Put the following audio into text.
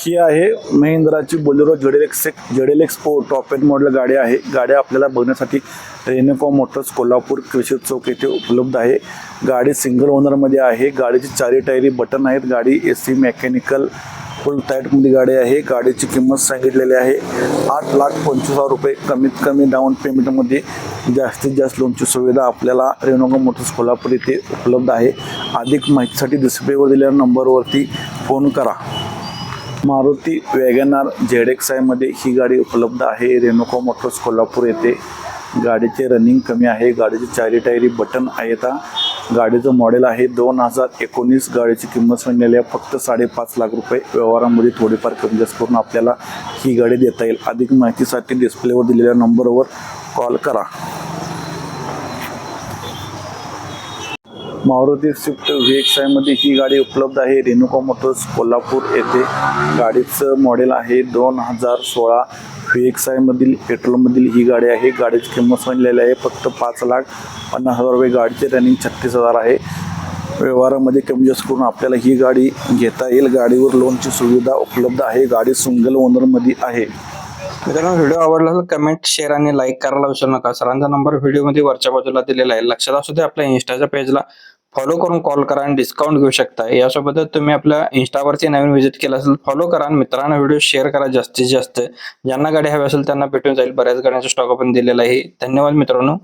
ही आहे महिंद्राची Bolero ZLX sport top end model गाडी आहे। गाडी आपल्याला बघण्यासाठी रेनेको मोटर्स कोल्हापूर कृषी चौक येथे उपलब्ध आहे। गाडी सिंगल ओनरमध्ये आहे। गाडीची चारी टायरी बटन आहेत। गाडी AC मेकॅनिकल फुल टाईटमध्ये गाडी आहे। गाडीची किंमत सांगितलेली आहे 8,25,000 रुपये। कमीत कमी डाऊन पेमेंटमध्ये जास्तीत जास्त लोनची सुविधा आपल्याला रेनेको मोटर्स कोल्हापूर येथे उपलब्ध आहे। अधिक माहितीसाठी डिस्प्लेवर दिलेल्या नंबरवरती फोन करा। मारुती वॅगनार ZXi मध्ये ही गाडी उपलब्ध आहे रेनेको मोटर्स कोल्हापूर येथे। गाडीचे रनिंग कमी आहे। गाडीची चारी टायरी बटन आहेत। गाडीचं मॉडेल आहे 2019। गाडीची किंमत सांगितलेली आहे फक्त 5.5 लाख रुपये। व्यवहारामध्ये थोडीफार कमी जास्त करून आपल्याला ही गाडी देता येईल। अधिक माहितीसाठी डिस्प्लेवर दिलेल्या नंबरवर कॉल करा। मारुती स्विफ्ट VXi मध्ये ही गाडी उपलब्ध आहे रेनेको मोटर्स कोल्हापूर येथे। गाडीचं मॉडेल आहे 2016। VXi मधील पेट्रोलमधील ही गाडी आहे। गाडीची किंमत सांगितलेली आहे फक्त 5,50,000 रुपये। गाडीचे रनिंग 36,000 आहे। व्यवहारामध्ये कमी जास्त करून आपल्याला ही गाडी घेता येईल। गाडीवर लोनची सुविधा उपलब्ध आहे। गाडी सिंगल ओनरमध्ये आहे। मित्रांनो, व्हिडिओ आवडला तर कमेंट, शेअर आणि लाईक करायला विसरू नका। सरांचा नंबर व्हिडिओमध्ये वरच्या बाजूला दिलेला आहे। लक्षात असू दे, आपल्या इंस्टाच्या पेजला फॉलो करून कॉल करा आणि डिस्काउंट घेऊ शकता। यासोबतच तुम्ही आपल्या इंस्टावरती नवीन व्हिजिट केला असेल फॉलो करा आणि मित्रांनो व्हिडिओ शेअर करा जास्तीत जास्त। ज्यांना गाडी हवी असेल त्यांना भेटून जाईल। बऱ्याच गाड्यांचा स्टॉक आपण दिलेला आहे। धन्यवाद मित्रांनो।